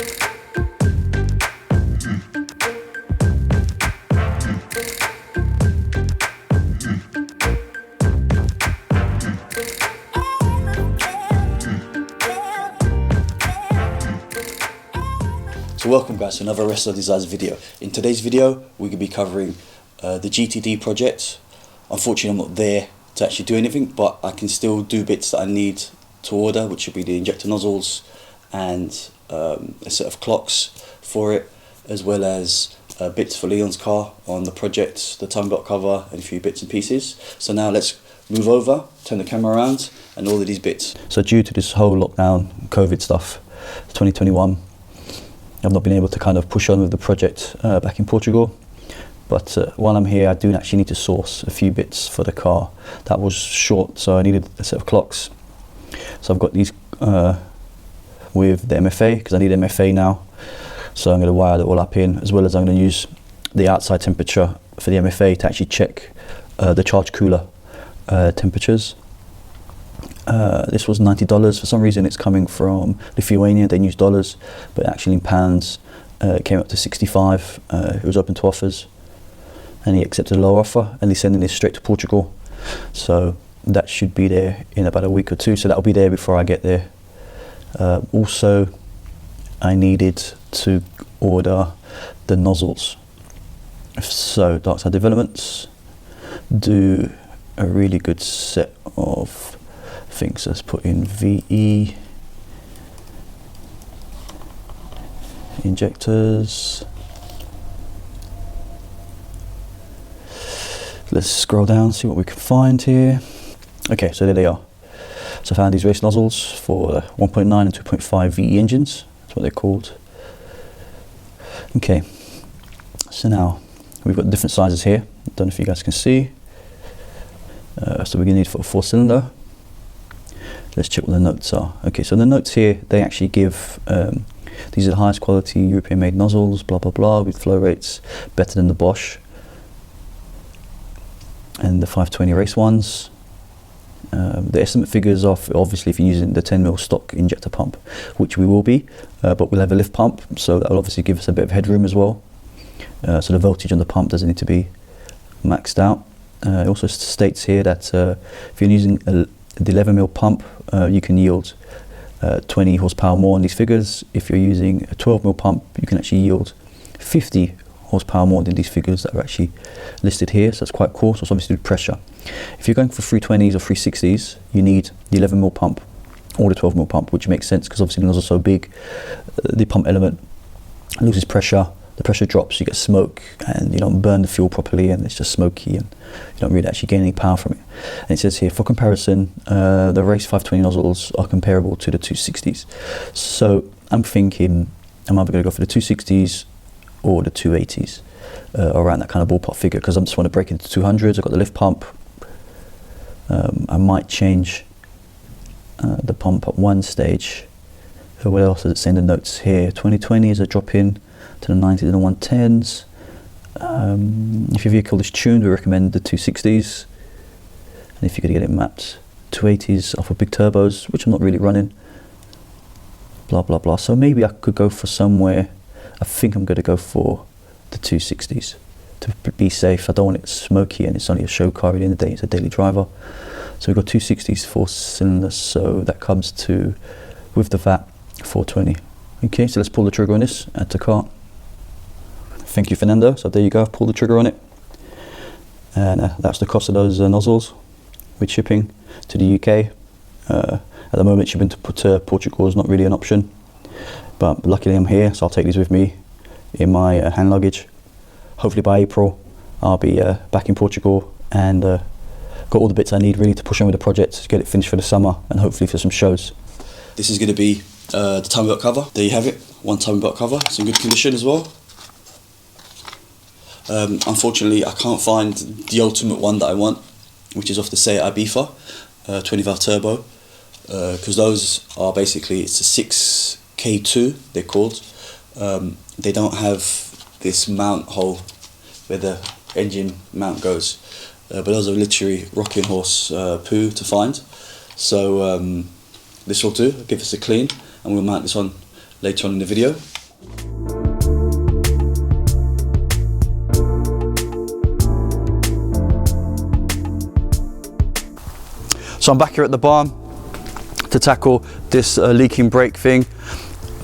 So welcome guys to another Wrestler Designs video. In today's video we're going to be covering the GTD project. Unfortunately I'm not there to actually do anything, but I can still do bits that I need to order, which would be the injector nozzles and a set of clocks for it, as well as bits for Leon's car on the project, the time belt cover and a few bits and pieces. So now let's move over, turn the camera around and all of these bits. So due to this whole lockdown, COVID stuff, 2021, I've not been able to kind of push on with the project back in Portugal, but while I'm here I do actually need to source a few bits for the car that was short, so I needed a set of clocks. So I've got these with the MFA, because I need MFA now, so I'm going to wire it all up in, as well as I'm going to use the outside temperature for the MFA to actually check the charge cooler temperatures. This was $90. For some reason it's coming from Lithuania, they use dollars, but actually in pounds it came up to 65. It was open to offers and he accepted a low offer, and he's sending this straight to Portugal, so that should be there in about a week or two, so that'll be there before I get there. Also I needed to order the nozzles, so Darkside Developments do a really good set of things. Let's put in VE injectors. Let's scroll down, see what we can find here. Okay, so there they are. So I found these race nozzles for 1.9 and 2.5 VE engines. That's what they're called. Okay, so now we've got different sizes here. I don't know if you guys can see. So we're going to need for a 4-cylinder. Let's check what the notes are. Okay, so the notes here, they actually give these are the highest quality European made nozzles, blah blah blah, with flow rates better than the Bosch and the 520 race ones. The estimate figures are obviously if you're using the 10mm stock injector pump, which we will be, but we'll have a lift pump, so that will obviously give us a bit of headroom as well. So the voltage on the pump doesn't need to be maxed out. It also states here that if you're using the 11mm pump, you can yield 20 horsepower more on these figures. If you're using a 12mm pump, you can actually yield 50 horsepower more than these figures that are actually listed here, so that's quite cool. So it's obviously pressure. If you're going for 320s or 360s, you need the 11mm pump or the 12mm pump, which makes sense because obviously the nozzle's so big, the pump element loses pressure, the pressure drops, you get smoke, and you don't burn the fuel properly, and it's just smoky, and you don't really actually gain any power from it. And it says here, for comparison, the race 520 nozzles are comparable to the 260s. So I'm thinking I'm either going to go for the 260s or the 280s, around that kind of ballpark figure, because I just want to break into 200s. I've got the lift pump. I might change the pump at one stage. What else does it say in the notes here? 2020s, a drop in to the 90s and the 110s. If your vehicle is tuned, we recommend the 260s, and if you're going to get it mapped, 280s off of big turbos, which I'm not really running, blah blah blah. So maybe I could go for somewhere, I think I'm going to go for the 260s to be safe. I don't want it smoky, and it's only a show car at the end of the day, it's a daily driver. So we've got 260s 4-cylinders, so that comes to, with the VAT, 420. Okay, so let's pull the trigger on this, add to cart. Thank you, Fernando. So there you go, I've pulled the trigger on it, and that's the cost of those nozzles with shipping to the UK. At the moment shipping to Portugal is not really an option, but luckily I'm here, so I'll take these with me in my hand luggage. Hopefully by April I'll be back in Portugal, and got all the bits I need really to push on with the project, to get it finished for the summer and hopefully for some shows. This is going to be the timing belt cover. There you have it, one timing belt cover. It's in good condition as well. Unfortunately I can't find the ultimate one that I want, which is off the Seat Ibiza 20 valve turbo, because those are basically, it's a 6K2 they're called. They don't have this mount hole where the engine mount goes, but those are literally rocking horse poo to find. So this will do, give us a clean, and we'll mount this on later on in the video. So I'm back here at the barn to tackle this leaking brake thing.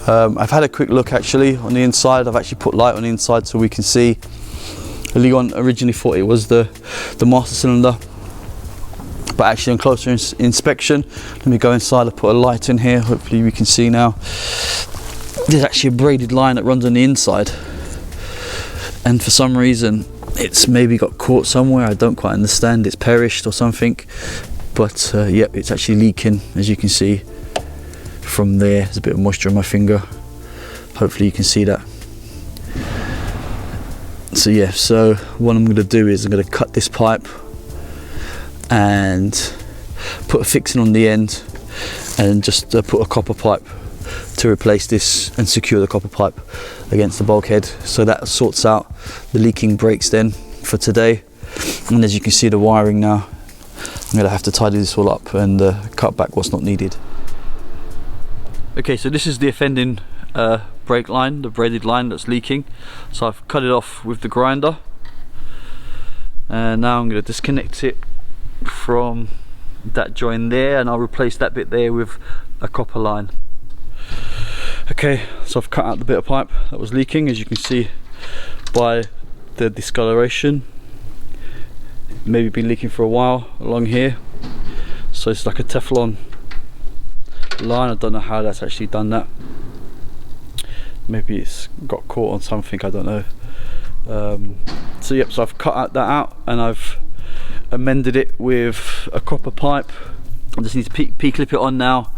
I've had a quick look actually on the inside. I've actually put light on the inside so we can see. Leon originally thought it was the master cylinder, but actually on closer inspection, let me go inside. I put a light in here, hopefully we can see now. There's actually a braided line that runs on the inside, and for some reason it's maybe got caught somewhere. I don't quite understand, it's perished or something, but yeah, it's actually leaking, as you can see from there. There's a bit of moisture on my finger, hopefully you can see that. So yeah, so what I'm going to do is I'm going to cut this pipe and put a fixing on the end, and just put a copper pipe to replace this and secure the copper pipe against the bulkhead. So that sorts out the leaking brakes then for today. And as you can see the wiring now, I'm going to have to tidy this all up and cut back what's not needed. Okay, so this is the offending brake line, the braided line that's leaking. So I've cut it off with the grinder, and now I'm going to disconnect it from that joint there, and I'll replace that bit there with a copper line. Okay, so I've cut out the bit of pipe that was leaking, as you can see by the discoloration. Maybe been leaking for a while along here, so it's like a Teflon line. I don't know how that's actually done that. Maybe it's got caught on something, I don't know. So yep, so I've cut that out and I've amended it with a copper pipe. I just need to P-clip it on now,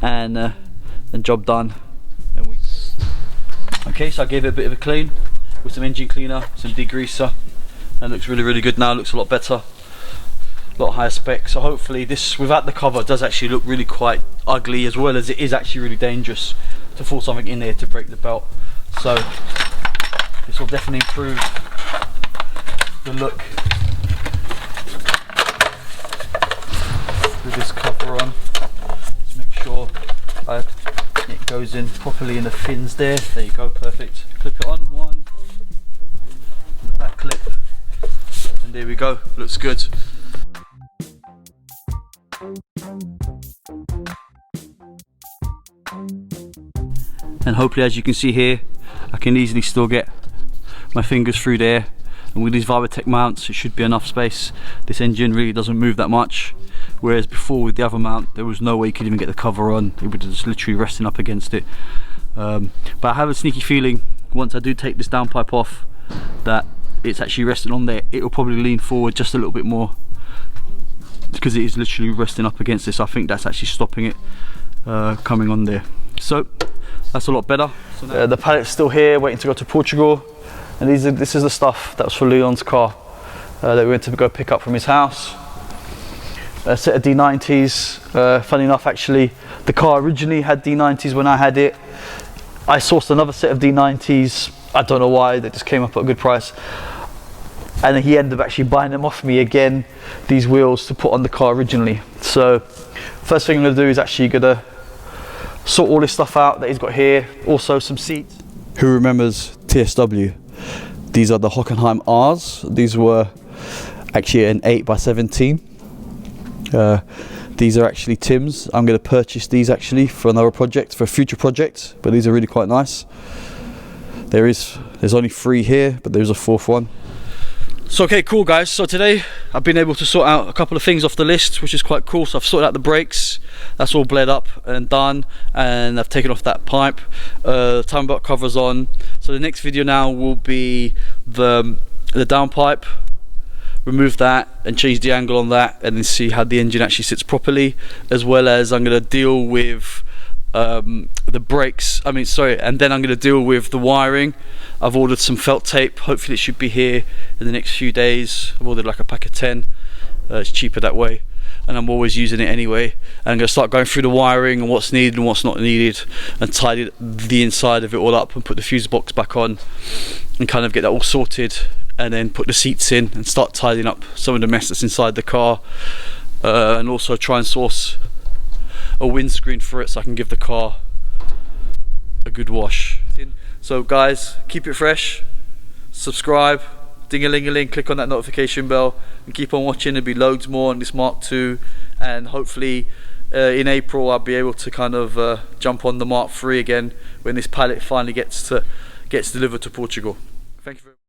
and job done. Okay, so I gave it a bit of a clean with some engine cleaner, some degreaser, and it looks really good now. It looks a lot better, a lot higher spec. So hopefully this, without the cover, does actually look really quite ugly, as well as it is actually really dangerous to fall something in there to break the belt. So this will definitely improve the look with this cover on. Just make sure it goes in properly in the fins there. There you go, perfect. Clip it on, one, back clip, and there we go, looks good. And hopefully, as you can see here, I can easily still get my fingers through there, and with these Vivatech mounts it should be enough space. This engine really doesn't move that much, whereas before with the other mount there was no way you could even get the cover on. It was just literally resting up against it. But I have a sneaky feeling once I do take this downpipe off that it's actually resting on there. It will probably lean forward just a little bit more, because it is literally resting up against this. I think that's actually stopping it coming on there. So that's a lot better. So the pallet's still here waiting to go to Portugal, and this is the stuff that was for Leon's car that we went to go pick up from his house. A set of D90s. Funny enough, actually the car originally had D90s when I had it. I sourced another set of D90s, I don't know why, they just came up at a good price, and he ended up actually buying them off me again, these wheels to put on the car originally. So first thing I'm going to do is actually going to sort all this stuff out that he's got here. Also some seats. Who remembers TSW? These are the Hockenheim R's. These were actually an 8x17. These are actually Tim's. I'm going to purchase these actually for another project, for a future project, but these are really quite nice. There's only 3 here, but there's a 4th one. So okay, cool guys, so today I've been able to sort out a couple of things off the list, which is quite cool. So I've sorted out the brakes, that's all bled up and done, and I've taken off that pipe. Time belt covers on. So the next video now will be the downpipe. Remove that and change the angle on that, and then see how the engine actually sits properly, as well as I'm going to deal with the brakes, and then I'm going to deal with the wiring. I've ordered some felt tape, hopefully it should be here in the next few days. I've ordered like a pack of 10, it's cheaper that way, and I'm always using it anyway. And I'm going to start going through the wiring and what's needed and what's not needed, and tidy the inside of it all up and put the fuse box back on and kind of get that all sorted, and then put the seats in and start tidying up some of the mess that's inside the car, and also try and source a windscreen for it so I can give the car good wash. So guys, keep it fresh, subscribe, ding-a-ling-a-ling, click on that notification bell, and keep on watching. There'll be loads more on this Mark II, and hopefully in April I'll be able to kind of jump on the Mark III again when this pallet finally gets delivered to Portugal. Thank you very much.